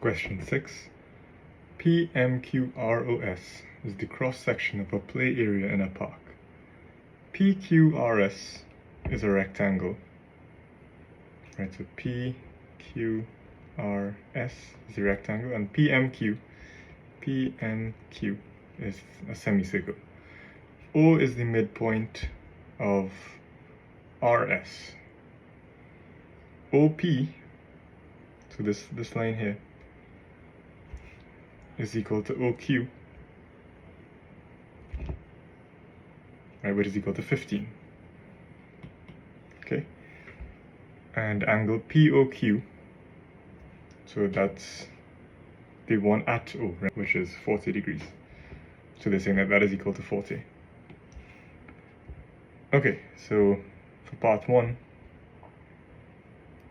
Question 6. PMQROS is the cross-section of a play area in a park. PQRS is a rectangle. Right, so PQRS is a rectangle, and PMQ is a semicircle. O is the midpoint of RS. OP, so this line here, is equal to OQ, right, which is equal to 15. Okay, and angle POQ, so that's the one at O, right, which is 40 degrees. So they're saying that that is equal to 40. Okay, so for part 1,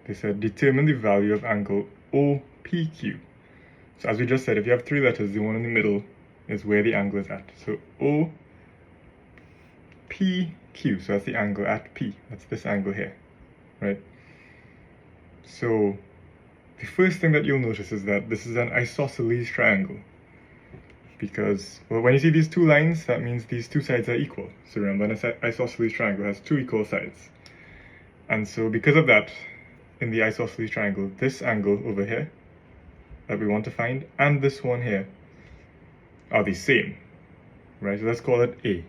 they said determine the value of angle OPQ. So as we just said, if you have three letters, the one in the middle is where the angle is at. So OPQ, so that's the angle at P. That's this angle here, right? So the first thing that you'll notice is that this is an isosceles triangle. Because, well, when you see these two lines, that means these two sides are equal. So remember, an isosceles triangle has two equal sides. And so because of that, in the isosceles triangle, this angle over here that we want to find and this one here are the same, right? So let's call it A,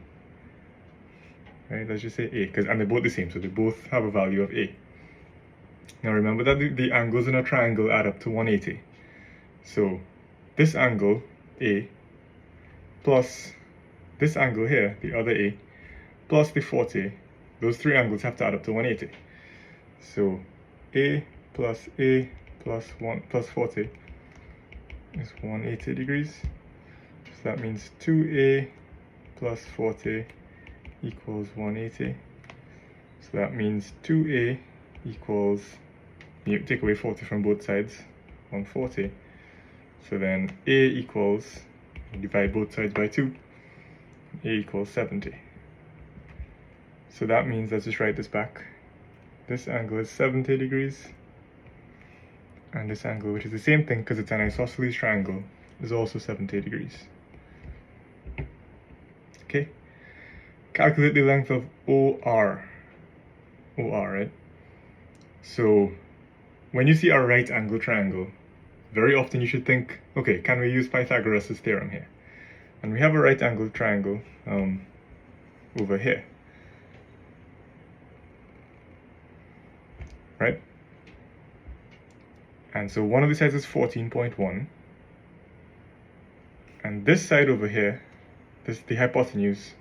right? Let's just say A, and they're both the same, so they both have a value of A. Now remember that the angles in a triangle add up to 180. So this angle A plus this angle here, the other A, plus the 40, those three angles have to add up to 180. So A plus 1 plus 40 is 180 degrees. So that means 2A plus 40 equals 180. So that means 2A equals, you take away 40 from both sides, 140. So then A equals, divide both sides by 2, A equals 70. So that means, let's just write this back. This angle is 70 degrees, and this angle, which is the same thing because it's an isosceles triangle, is also 70 degrees. Okay, calculate the length of OR, right? So when you see a right angle triangle, very often you should think, okay, can we use Pythagoras' theorem here? And we have a right angle triangle over here, right? And so one of the sides is 14.1, and this side over here, the hypotenuse,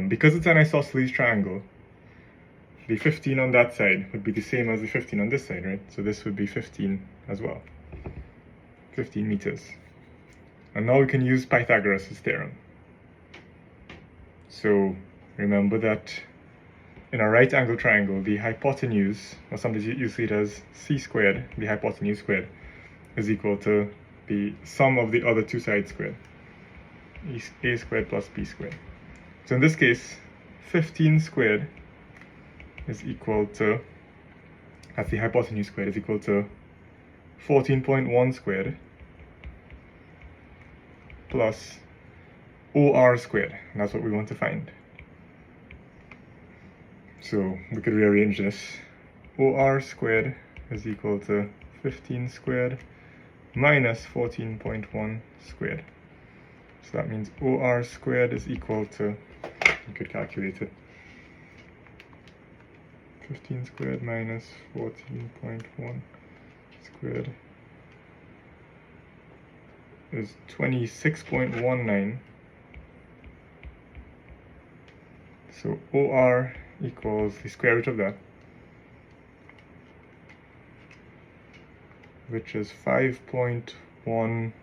because it's an isosceles triangle, the 15 on that side would be the same as the 15 on this side, right? So this would be 15 as well, 15 meters. And now we can use Pythagoras' theorem. So remember that in a right angle triangle, the hypotenuse, or sometimes you see it as c squared, the hypotenuse squared, is equal to the sum of the other two sides squared, a squared plus b squared. So in this case, 15 squared is equal to, that's the hypotenuse squared, is equal to 14.1 squared plus OR squared, and that's what we want to find. So we could rearrange this. OR squared is equal to 15 squared minus 14.1 squared. So that means OR squared is equal to, you could calculate it, 15 squared minus 14.1 squared is 26.19. So OR equals the square root of that, which is 5.12.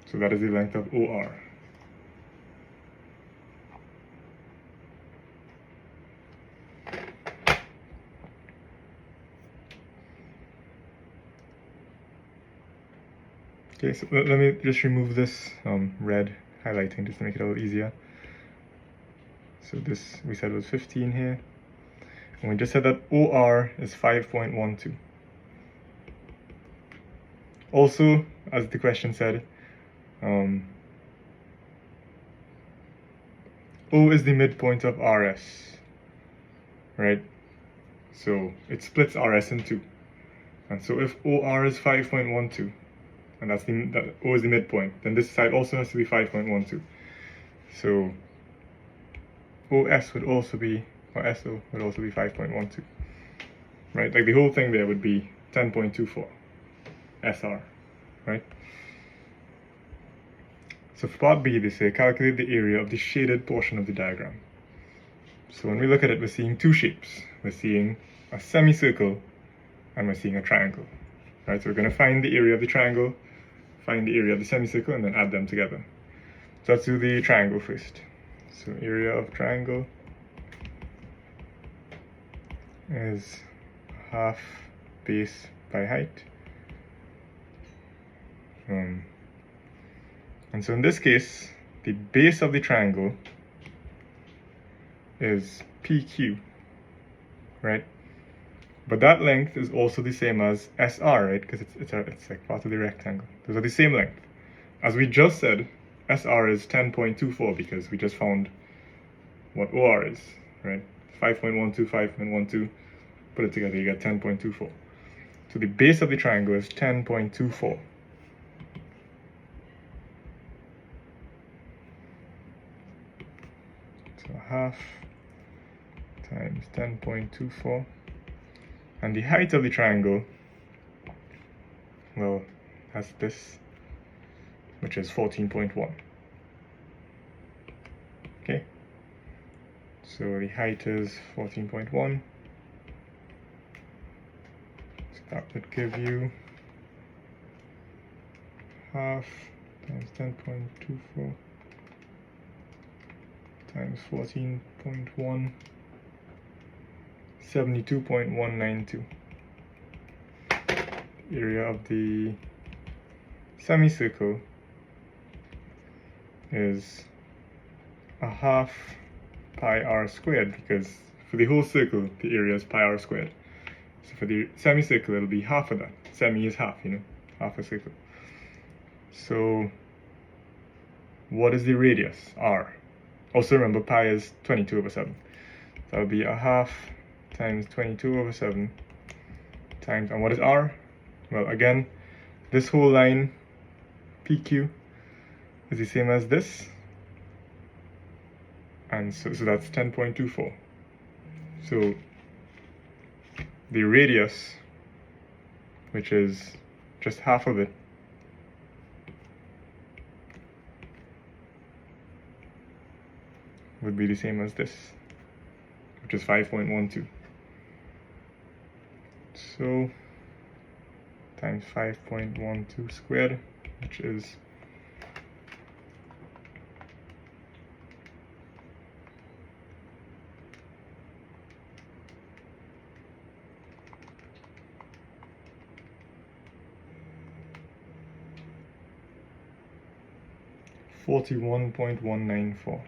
So that is the length of OR. Okay, so let me just remove this red highlighting just to make it a little easier. So this we said was 15 here. And we just said that OR is 5.12. Also, as the question said, O is the midpoint of RS, right? So it splits RS in two. And so if OR is 5.12, and that O is the midpoint, then this side also has to be 5.12. So OS would also be, or SO would also be 5.12, right? Like the whole thing there would be 10.24 SR, right? So for part B, they say calculate the area of the shaded portion of the diagram. So when we look at it, we're seeing two shapes. We're seeing a semicircle and we're seeing a triangle, right? So we're going to find the area of the triangle, find the area of the semicircle, and then add them together. So let's do the triangle first. So area of triangle is half base by height. And so in this case, the base of the triangle is PQ, right? But that length is also the same as SR, right? Because it's like part of the rectangle. Those are the same length. As we just said, SR is 10.24 because we just found what OR is, right? 5.12, 5.12, put it together, you get 10.24. So the base of the triangle is 10.24. So half times 10.24. And the height of the triangle, well, has this, which is 14.1. Okay, so the height is 14.1. So that would give you half times 10.24 times 14.1, 72.192. Area of the semicircle is a half pi r squared, because for the whole circle the area is pi r squared. So for the semicircle it'll be half of that. Semi is half, you know, half a circle. So what is the radius? R. Also remember pi is 22 over 7. So that'll be a half times 22 over 7 times, and what is R? Well, again, this whole line PQ is the same as this, and so that's 10.24. So the radius, which is just half of it, would be the same as this, which is 5.12. So times 5.12 squared, which is 41.194.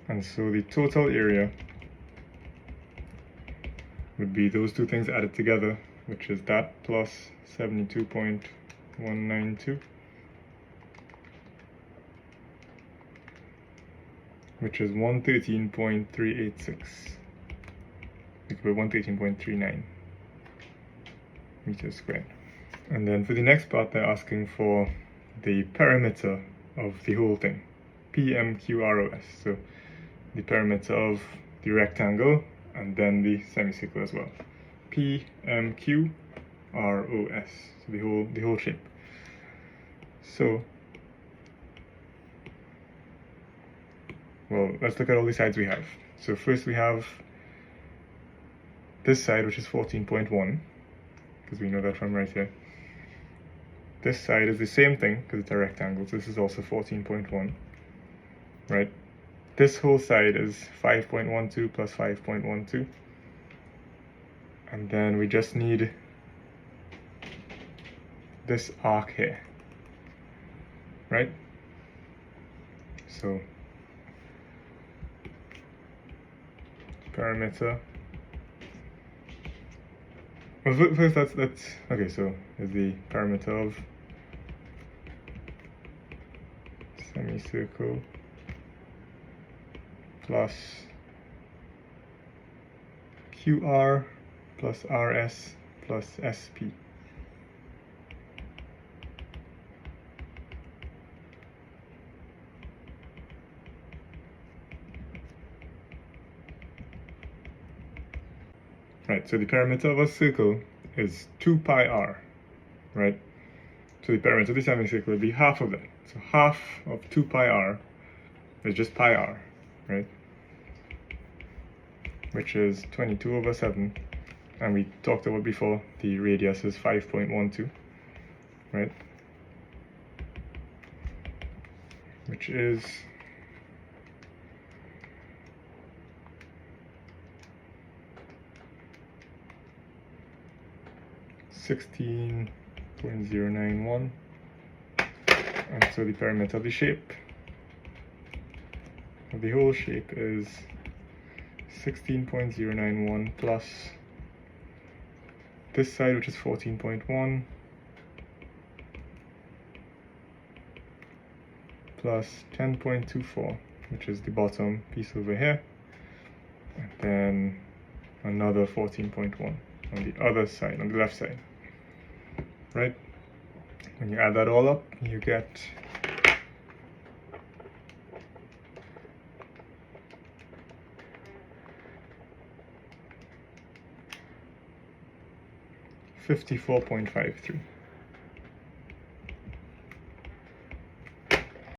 And so the total area would be those two things added together, which is that plus 72.192, which is 113.386, equal to 113.39 meters squared. And then for the next part, they're asking for the perimeter of the whole thing, PMQROS. So the perimeter of the rectangle and then the semicircle as well. PMQROS, so the whole shape. So, well, let's look at all the sides we have. So first we have this side, which is 14.1, because we know that from right here. This side is the same thing, because it's a rectangle, so this is also 14.1, right? This whole side is 5.12 plus 5.12. And then we just need this arc here, right? So perimeter. Well, first that's okay. So is the perimeter of semicircle plus QR plus RS plus SP. Right, so the perimeter of a circle is 2 pi r, right? So the perimeter of the semicircle would be half of that. So half of 2 pi r is just pi r, right? Which is 22/7. And we talked about before, the radius is 5.12, right? Which is 16.091, and so the perimeter of the shape of the whole shape is 16.091 plus this side, which is 14.1, plus 10.24, which is the bottom piece over here, and then another 14.1 on the other side, on the left side, right? When you add that all up, you get 54.53.